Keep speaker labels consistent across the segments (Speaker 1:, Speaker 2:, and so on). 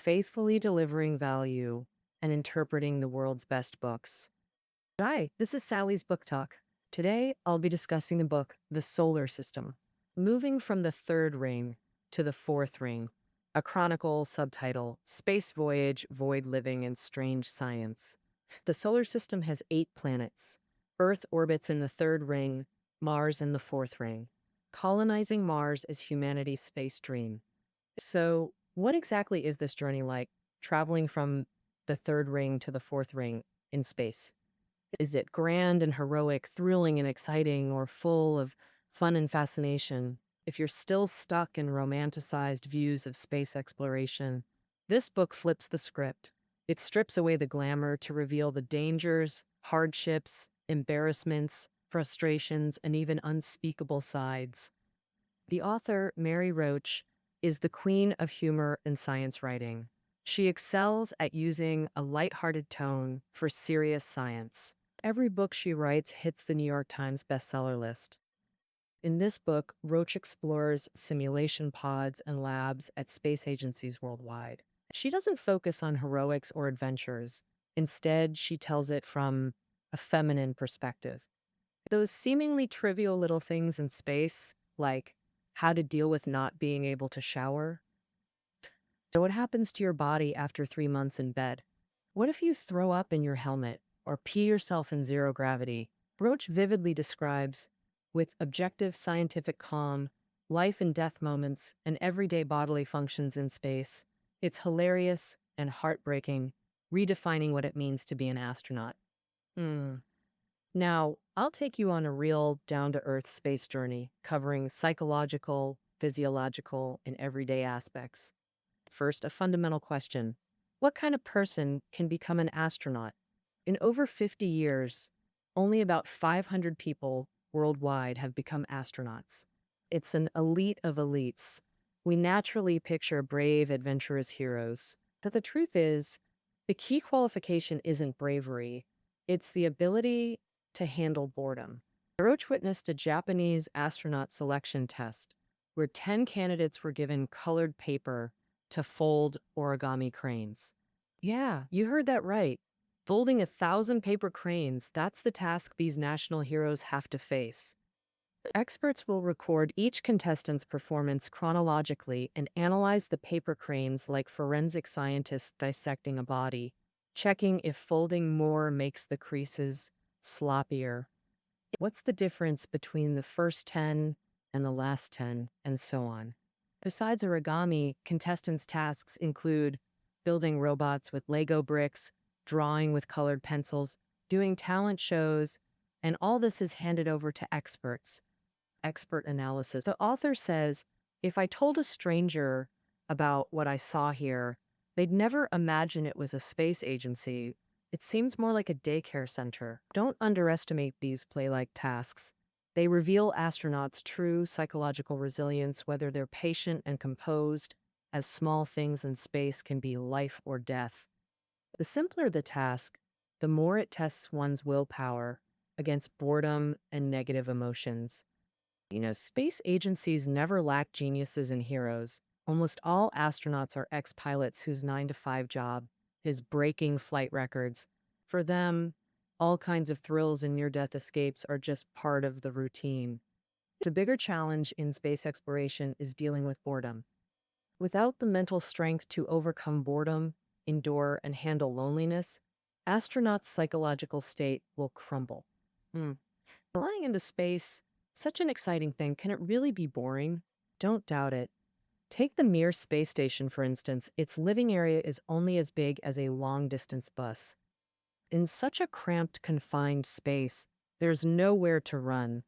Speaker 1: faithfully delivering value and interpreting the world's best books. Hi, this is Sally's Book Talk. Today, I'll be discussing the book The Solar System, moving from the third ring to the fourth ring, a chronicle subtitle, Space Voyage, Void Living, and Strange Science. The solar system has 8 planets. Earth orbits in the third ring, Mars in the fourth ring. Colonizing Mars is humanity's space dream. So, what exactly is this journey like, traveling from the third ring to the fourth ring in space? Is it grand and heroic, thrilling and exciting, or full of fun and fascination? If you're still stuck in romanticized views of space exploration, this book flips the script. It strips away the glamour to reveal the dangers, hardships, embarrassments, frustrations, and even unspeakable sides. The author, Mary Roach, is the queen of humor in science writing. She excels at using a lighthearted tone for serious science. Every book she writes hits the New York Times bestseller list. In this book, Roach explores simulation pods and labs at space agencies worldwide. She doesn't focus on heroics or adventures. Instead, she tells it from a feminine perspective. Those seemingly trivial little things in space, like how to deal with not being able to shower. So what happens to your body after 3 months in bed? What if you throw up in your helmet or pee yourself in zero gravity? Roach vividly describes, with objective scientific calm, life and death moments and everyday bodily functions in space. It's hilarious and heartbreaking, redefining what it means to be an astronaut. Hmm. Now, I'll take you on a real down-to-earth space journey, covering psychological, physiological, and everyday aspects. First, a fundamental question. What kind of person can become an astronaut? In over 50 years, only about 500 people worldwide have become astronauts. It's an elite of elites. We naturally picture brave, adventurous heroes. But the truth is, the key qualification isn't bravery, it's the ability to handle boredom. Roach witnessed a Japanese astronaut selection test where 10 candidates were given colored paper to fold origami cranes. Yeah, you heard that right. Folding 1,000 paper cranes, that's the task these national heroes have to face. Experts will record each contestant's performance chronologically and analyze the paper cranes like forensic scientists dissecting a body, checking if folding more makes the creases sloppier. What's the difference between the first 10 and the last 10, and so on? Besides origami, contestants' tasks include building robots with Lego bricks, drawing with colored pencils, doing talent shows, and all this is handed over to experts. Expert analysis. The author says, if I told a stranger about what I saw here, they'd never imagine it was a space agency. It seems more like a daycare center. Don't underestimate these play-like tasks. They reveal astronauts' true psychological resilience, whether they're patient and composed, as small things in space can be life or death. The simpler the task, the more it tests one's willpower against boredom and negative emotions. Space agencies never lack geniuses and heroes. Almost all astronauts are ex-pilots whose 9-to-5 job is breaking flight records. For them, all kinds of thrills and near-death escapes are just part of the routine. The bigger challenge in space exploration is dealing with boredom. Without the mental strength to overcome boredom, endure, and handle loneliness, astronauts' psychological state will crumble. Flying into space, such an exciting thing, can it really be boring? Don't doubt it. Take the Mir space station, for instance. Its living area is only as big as a long-distance bus. In such a cramped, confined space, there's nowhere to run.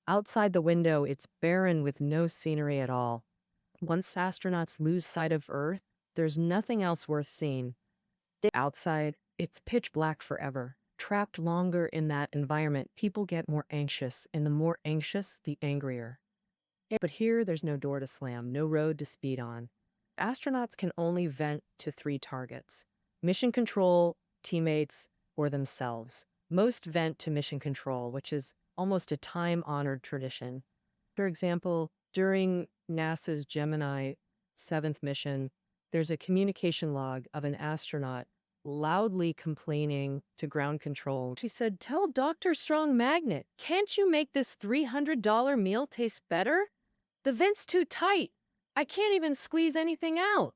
Speaker 1: Outside the window, it's barren with no scenery at all. Once astronauts lose sight of Earth, there's nothing else worth seeing. Outside, it's pitch black forever. Trapped longer in that environment, people get more anxious, and the more anxious, the angrier. But here, there's no door to slam, no road to speed on. Astronauts can only vent to 3 targets: mission control, teammates, or themselves. Most vent to mission control, which is almost a time-honored tradition. For example, during NASA's Gemini 7th mission, There's a communication log of an astronaut loudly complaining to ground control. She said, "Tell Dr. Strong Magnet, can't you make this $300 meal taste better? The vent's too tight. I can't even squeeze anything out."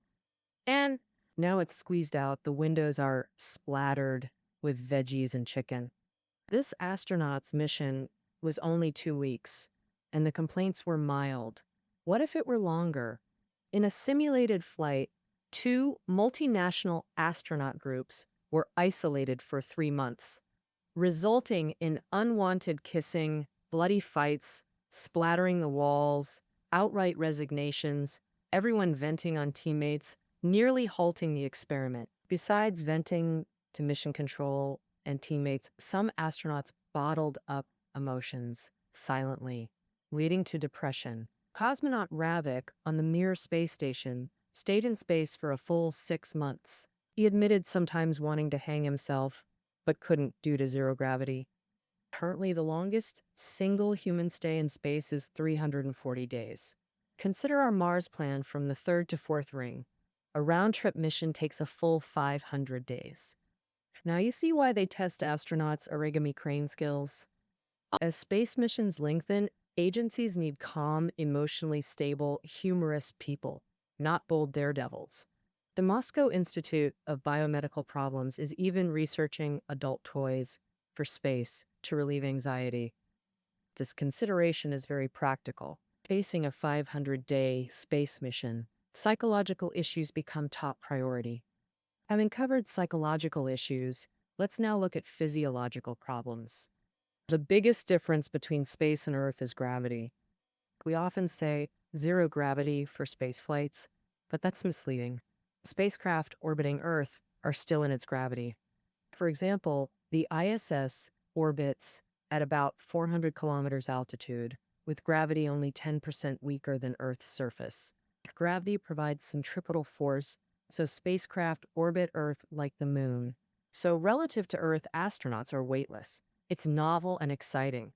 Speaker 1: And now it's squeezed out. The windows are splattered with veggies and chicken. This astronaut's mission was only 2 weeks, and the complaints were mild. What if it were longer? In a simulated flight, two multinational astronaut groups were isolated for 3 months, resulting in unwanted kissing, bloody fights, splattering the walls, outright resignations, everyone venting on teammates, nearly halting the experiment. Besides venting to mission control and teammates, some astronauts bottled up emotions silently, leading to depression. Cosmonaut Ravik on the Mir space station stayed in space for a full 6 months. He admitted sometimes wanting to hang himself, but couldn't due to zero gravity. Currently, the longest single human stay in space is 340 days. Consider our Mars plan from the third to fourth ring. A round-trip mission takes a full 500 days. Now you see why they test astronauts' origami crane skills. As space missions lengthen, agencies need calm, emotionally stable, humorous people, not bold daredevils. The Moscow Institute of Biomedical Problems is even researching adult toys for space to relieve anxiety. This consideration is very practical. Facing a 500-day space mission, psychological issues become top priority. Having covered psychological issues, let's now look at physiological problems. The biggest difference between space and Earth is gravity. We often say zero gravity for space flights, but that's misleading. Spacecraft orbiting Earth are still in its gravity. For example, the ISS orbits at about 400 kilometers altitude, with gravity only 10% weaker than Earth's surface. Gravity provides centripetal force, so spacecraft orbit Earth like the moon. So relative to Earth, astronauts are weightless. It's novel and exciting.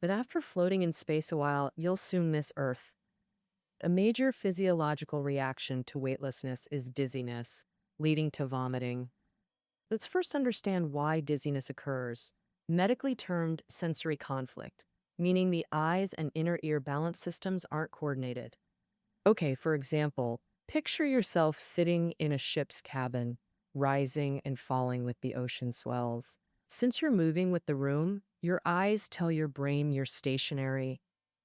Speaker 1: But after floating in space a while, you'll soon miss Earth. A major physiological reaction to weightlessness is dizziness, leading to vomiting. Let's first understand why dizziness occurs. Medically termed sensory conflict, meaning the eyes and inner ear balance systems aren't coordinated. Okay, for example, picture yourself sitting in a ship's cabin, rising and falling with the ocean swells. Since you're moving with the room, your eyes tell your brain you're stationary,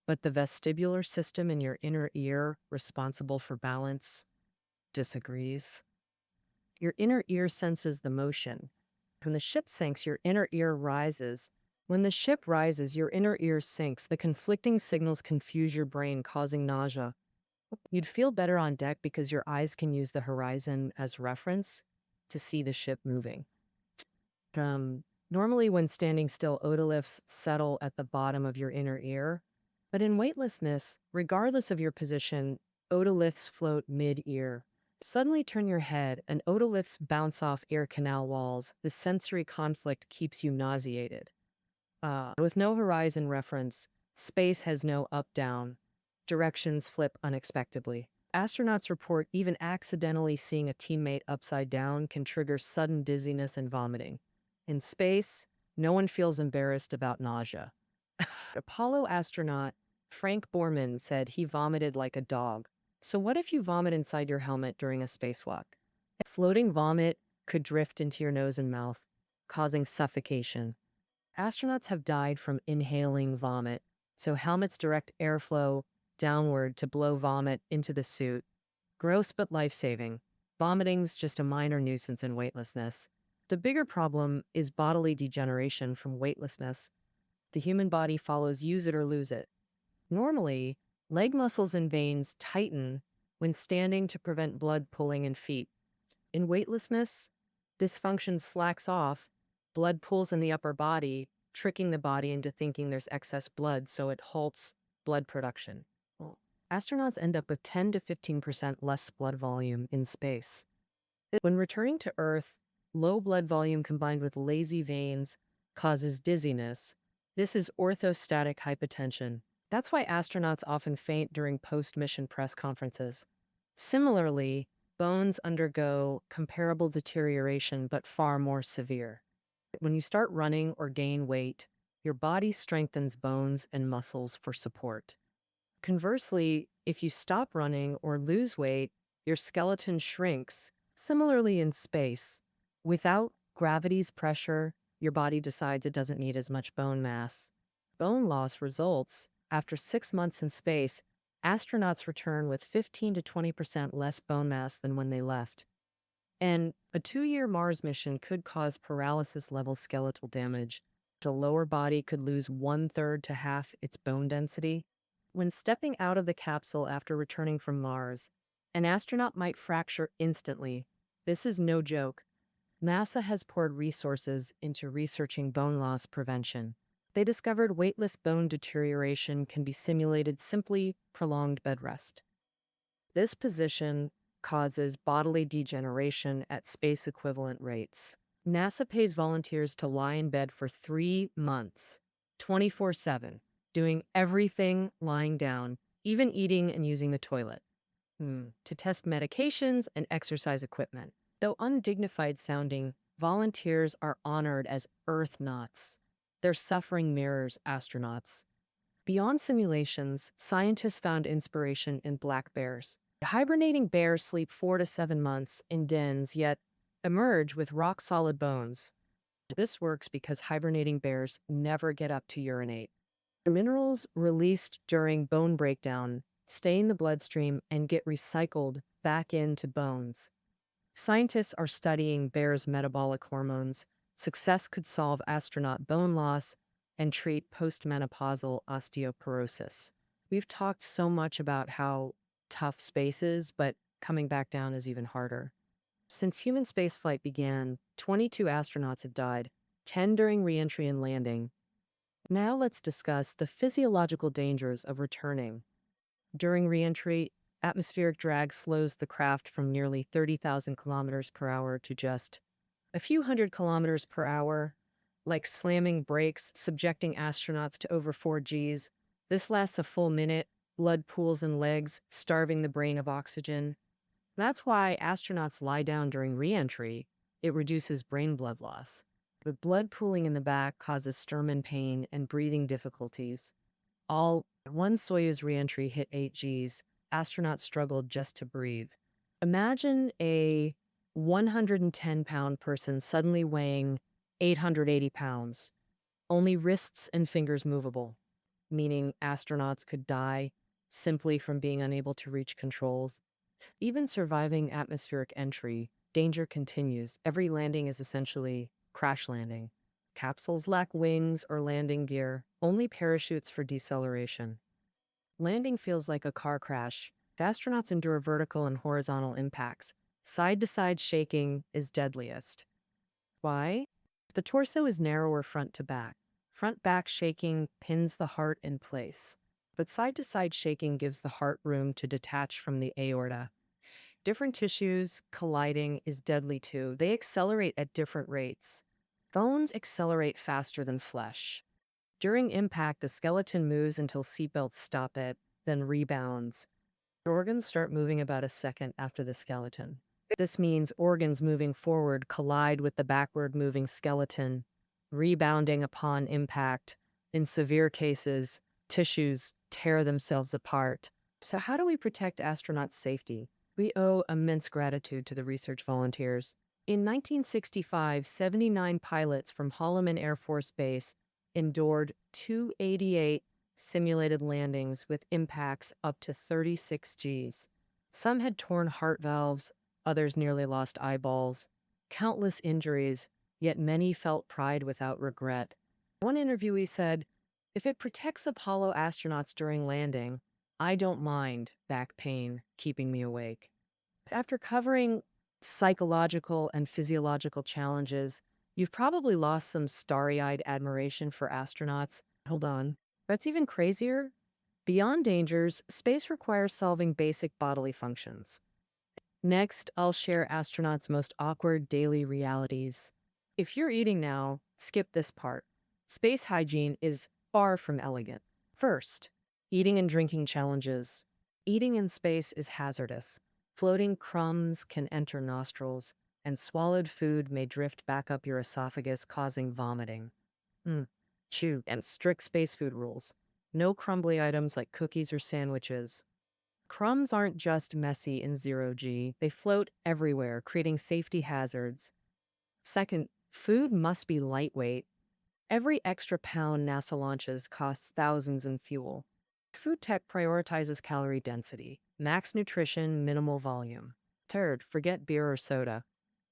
Speaker 1: but the vestibular system in your inner ear, responsible for balance, disagrees. Your inner ear senses the motion. When the ship sinks, your inner ear rises. When the ship rises, your inner ear sinks. The conflicting signals confuse your brain, causing nausea. You'd feel better on deck because your eyes can use the horizon as reference to see the ship moving. Normally, when standing still, otoliths settle at the bottom of your inner ear. But in weightlessness, regardless of your position, otoliths float mid-ear. Suddenly turn your head, and otoliths bounce off ear canal walls. The sensory conflict keeps you nauseated. With no horizon reference, space has no up-down. Directions flip unexpectedly. Astronauts report even accidentally seeing a teammate upside down can trigger sudden dizziness and vomiting. In space, no one feels embarrassed about nausea. Apollo astronaut Frank Borman said he vomited like a dog. So what if you vomit inside your helmet during a spacewalk? Floating vomit could drift into your nose and mouth, causing suffocation. Astronauts have died from inhaling vomit, so helmets direct airflow downward to blow vomit into the suit. Gross but life-saving. Vomiting's just a minor nuisance in weightlessness. The bigger problem is bodily degeneration from weightlessness. The human body follows use it or lose it. Normally, leg muscles and veins tighten when standing to prevent blood pooling in feet. In weightlessness, this function slacks off, blood pools in the upper body, tricking the body into thinking there's excess blood, so it halts blood production. Astronauts end up with 10 to 15% less blood volume in space. When returning to Earth, low blood volume combined with lazy veins causes dizziness. This is orthostatic hypotension. That's why astronauts often faint during post-mission press conferences. Similarly, Bones undergo comparable deterioration, but far more severe. When you start running or gain weight, your body strengthens bones and muscles for support. Conversely, if you stop running or lose weight, your skeleton shrinks. Similarly, in space, without gravity's pressure, your body decides it doesn't need as much bone mass. Bone loss results after 6 months in space. Astronauts return with 15 to 20% less bone mass than when they left. And a 2-year Mars mission could cause paralysis level skeletal damage. The lower body could lose 1/3 to half its bone density. When stepping out of the capsule after returning from Mars, an astronaut might fracture instantly. This is no joke. NASA has poured resources into researching bone loss prevention. They discovered weightless bone deterioration can be simulated simply prolonged bed rest. This position causes bodily degeneration at space equivalent rates. NASA pays volunteers to lie in bed for 3 months, 24/7, doing everything lying down, even eating and using the toilet, to test medications and exercise equipment. Though undignified sounding, volunteers are honored as Earthnauts. Their suffering mirrors astronauts. Beyond simulations, scientists found inspiration in black bears. Hibernating bears sleep 4 to 7 months in dens, yet emerge with rock-solid bones. This works because hibernating bears never get up to urinate. The minerals released during bone breakdown stay in the bloodstream and get recycled back into bones. Scientists are studying bears' metabolic hormones. Success could solve astronaut bone loss and treat postmenopausal osteoporosis. We've talked so much about how tough space is, but coming back down is even harder. Since human spaceflight began, 22 astronauts have died, 10 during reentry and landing. Now let's discuss the physiological dangers of returning. During reentry, atmospheric drag slows the craft from nearly 30,000 kilometers per hour to just a few hundred kilometers per hour, like slamming brakes, subjecting astronauts to over 4 Gs. This lasts a full minute, blood pools in legs, starving the brain of oxygen. That's why astronauts lie down during re-entry. It reduces brain blood loss. But blood pooling in the back causes sternum pain and breathing difficulties. All one Soyuz re-entry hit 8 Gs. Astronauts struggled just to breathe. Imagine a 110-pound person suddenly weighing 880 pounds. Only wrists and fingers movable, meaning astronauts could die simply from being unable to reach controls. Even surviving atmospheric entry, danger continues. Every landing is essentially crash landing. Capsules lack wings or landing gear, only parachutes for deceleration. Landing feels like a car crash. Astronauts endure vertical and horizontal impacts. Side-to-side shaking is deadliest. Why? The torso is narrower front to back. Front-back shaking pins the heart in place. But side-to-side shaking gives the heart room to detach from the aorta. Different tissues colliding is deadly too. They accelerate at different rates. Bones accelerate faster than flesh. During impact, the skeleton moves until seatbelts stop it, then rebounds. Organs start moving about a second after the skeleton. This means organs moving forward collide with the backward moving skeleton, rebounding upon impact. In severe cases, tissues tear themselves apart. So how do we protect astronauts' safety? We owe immense gratitude to the research volunteers. In 1965, 79 pilots from Holloman Air Force Base endured 288 simulated landings with impacts up to 36 Gs. Some had torn heart valves, others nearly lost eyeballs. Countless injuries, yet many felt pride without regret. One interviewee said, "If it protects Apollo astronauts during landing, I don't mind back pain keeping me awake." After covering psychological and physiological challenges, you've probably lost some starry-eyed admiration for astronauts. Hold on. That's even crazier. Beyond dangers, space requires solving basic bodily functions. Next, I'll share astronauts' most awkward daily realities. If you're eating now, skip this part. Space hygiene is far from elegant. First, eating and drinking challenges. Eating in space is hazardous. Floating crumbs can enter nostrils, and swallowed food may drift back up your esophagus, causing vomiting. Mm. Chew and strict space food rules. No crumbly items like cookies or sandwiches. Crumbs aren't just messy in zero G, they float everywhere, creating safety hazards. Second, food must be lightweight. Every extra pound NASA launches costs thousands in fuel. Food tech prioritizes calorie density, max nutrition, minimal volume. Third, forget beer or soda.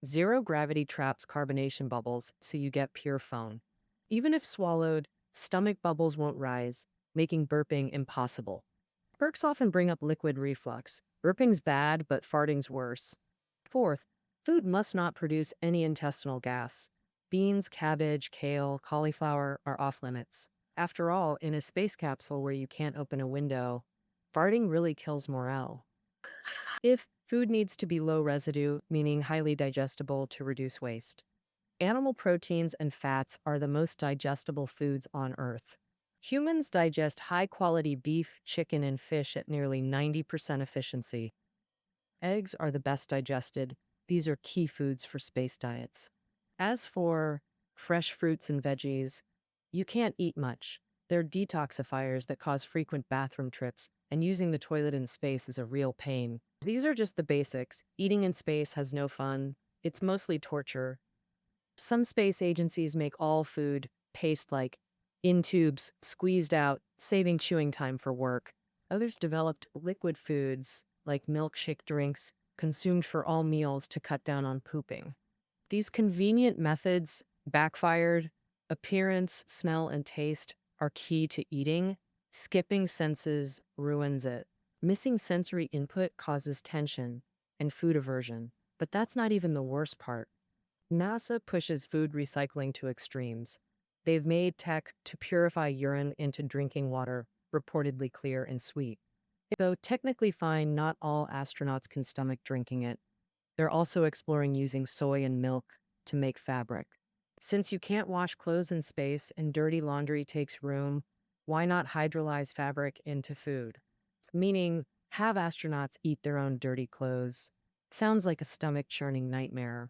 Speaker 1: Zero gravity traps carbonation bubbles, so you get pure foam. Even if swallowed, stomach bubbles won't rise, making burping impossible. Burps often bring up liquid reflux. Burping's bad, but farting's worse. Fourth, food must not produce any intestinal gas. Beans, cabbage, kale, cauliflower are off limits. After all, in a space capsule where you can't open a window, farting really kills morale. If food needs to be low residue, meaning highly digestible to reduce waste. Animal proteins and fats are the most digestible foods on Earth. Humans digest high-quality beef, chicken, and fish at nearly 90% efficiency. Eggs are the best digested. These are key foods for space diets. As for fresh fruits and veggies, you can't eat much. They're detoxifiers that cause frequent bathroom trips, and using the toilet in space is a real pain. These are just the basics. Eating in space has no fun. It's mostly torture. Some space agencies make all food paste-like, in tubes, squeezed out, saving chewing time for work. Others developed liquid foods, like milkshake drinks, consumed for all meals to cut down on pooping. These convenient methods backfired. Appearance, smell, and taste are key to eating. Skipping senses ruins it. Missing sensory input causes tension and food aversion. But that's not even the worst part. NASA pushes food recycling to extremes. They've made tech to purify urine into drinking water, reportedly clear and sweet. Though technically fine, not all astronauts can stomach drinking it. They're also exploring using soy and milk to make fabric. Since you can't wash clothes in space and dirty laundry takes room, why not hydrolyze fabric into food? Meaning, have astronauts eat their own dirty clothes. Sounds like a stomach-churning nightmare.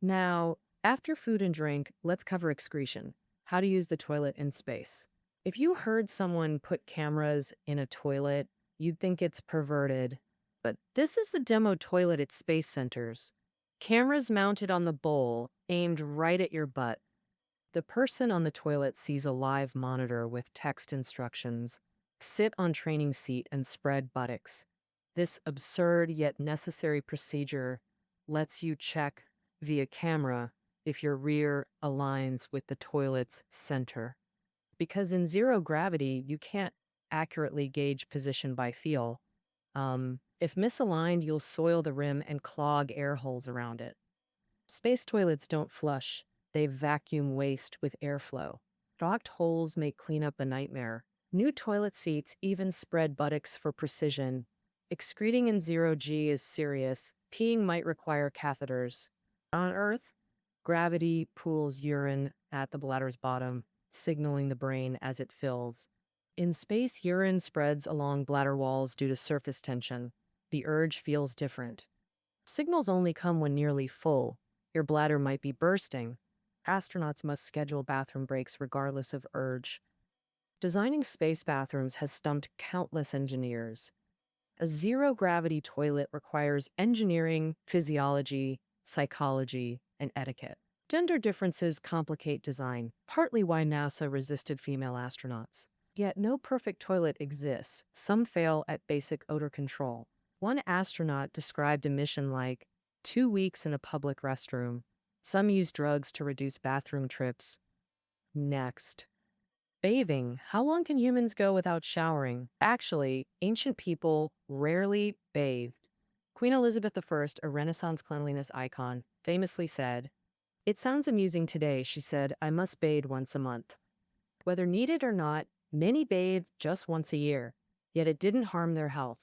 Speaker 1: Now, after food and drink, let's cover excretion. How to use the toilet in space. If you heard someone put cameras in a toilet, you'd think it's perverted. But this is the demo toilet at space centers. Cameras mounted on the bowl, aimed right at your butt. The person on the toilet sees a live monitor with text instructions. Sit on training seat and spread buttocks. This absurd yet necessary procedure lets you check via camera if your rear aligns with the toilet's center. Because in zero gravity, you can't accurately gauge position by feel. If misaligned, you'll soil the rim and clog air holes around it. Space toilets don't flush. They vacuum waste with airflow. Docked holes make cleanup a nightmare. New toilet seats even spread buttocks for precision. Excreting in zero G is serious. Peeing might require catheters. On Earth, gravity pools urine at the bladder's bottom, signaling the brain as it fills. In space, urine spreads along bladder walls due to surface tension. The urge feels different. Signals only come when nearly full. Your bladder might be bursting. Astronauts must schedule bathroom breaks regardless of urge. Designing space bathrooms has stumped countless engineers. A zero-gravity toilet requires engineering, physiology, psychology, and etiquette. Gender differences complicate design, partly why NASA resisted female astronauts. Yet no perfect toilet exists. Some fail at basic odor control. One astronaut described a mission like 2 weeks in a public restroom. Some use drugs to reduce bathroom trips. Next. Bathing. How long can humans go without showering? Actually, ancient people rarely bathed. Queen Elizabeth I, a Renaissance cleanliness icon, famously said, "It sounds amusing today," she said, "I must bathe once a month." Whether needed or not, many bathed just once a year, yet it didn't harm their health.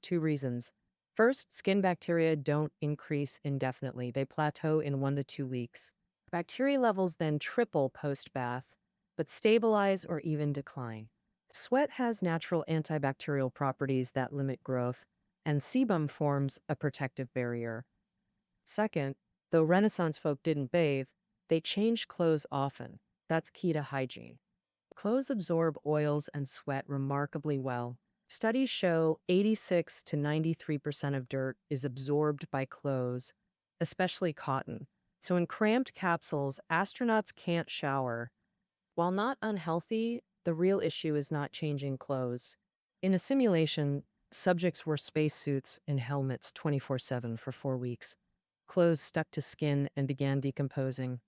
Speaker 1: 2 reasons. First, skin bacteria don't increase indefinitely. They plateau in 1 to 2 weeks. Bacteria levels then triple post-bath, but stabilize or even decline. Sweat has natural antibacterial properties that limit growth, and sebum forms a protective barrier. Second, though Renaissance folk didn't bathe, they changed clothes often. That's key to hygiene. Clothes absorb oils and sweat remarkably well. Studies show 86 to 93% of dirt is absorbed by clothes, especially cotton. So in cramped capsules, astronauts can't shower. While not unhealthy, the real issue is not changing clothes. In a simulation, subjects wore spacesuits and helmets 24/7 for 4 weeks. Clothes stuck to skin and began decomposing.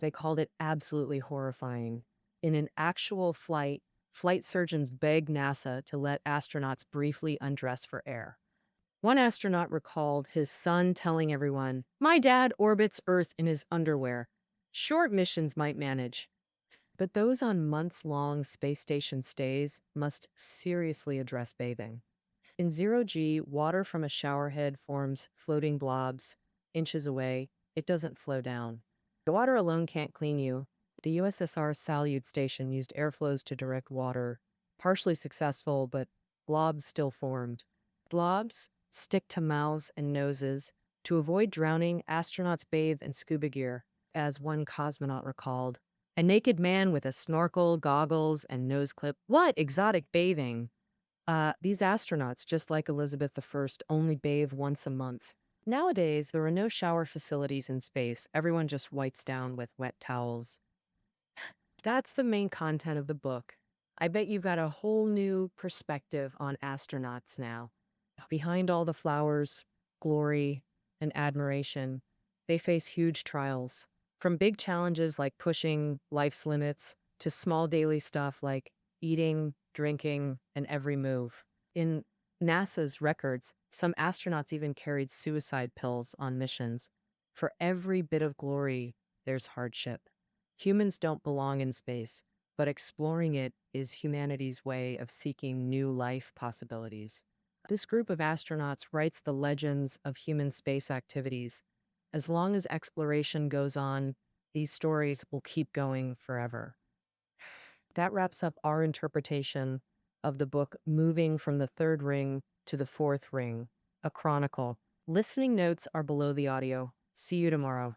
Speaker 1: They called it absolutely horrifying. In an actual flight, flight surgeons begged NASA to let astronauts briefly undress for air. One astronaut recalled his son telling everyone, "My dad orbits Earth in his underwear. Short missions might manage." But those on months-long space station stays must seriously address bathing. In zero-G, water from a showerhead forms floating blobs. Inches away, it doesn't flow down. The water alone can't clean you. The USSR Salyut station used airflows to direct water. Partially successful, but blobs still formed. Blobs stick to mouths and noses. To avoid drowning, astronauts bathe in scuba gear, as one cosmonaut recalled. A naked man with a snorkel, goggles, and nose clip. What exotic bathing! These astronauts, just like Elizabeth I, only bathe once a month. Nowadays, there are no shower facilities in space. Everyone just wipes down with wet towels. That's the main content of the book. I bet you've got a whole new perspective on astronauts now. Behind all the flowers, glory, and admiration, they face huge trials. From big challenges like pushing life's limits to small daily stuff like eating, drinking, and every move. In NASA's records, some astronauts even carried suicide pills on missions. For every bit of glory, there's hardship. Humans don't belong in space, but exploring it is humanity's way of seeking new life possibilities. This group of astronauts writes the legends of human space activities. As long as exploration goes on, these stories will keep going forever. That wraps up our interpretation of the book Moving from the Third Ring to the Fourth Ring, a chronicle. Listening notes are below the audio. See you tomorrow.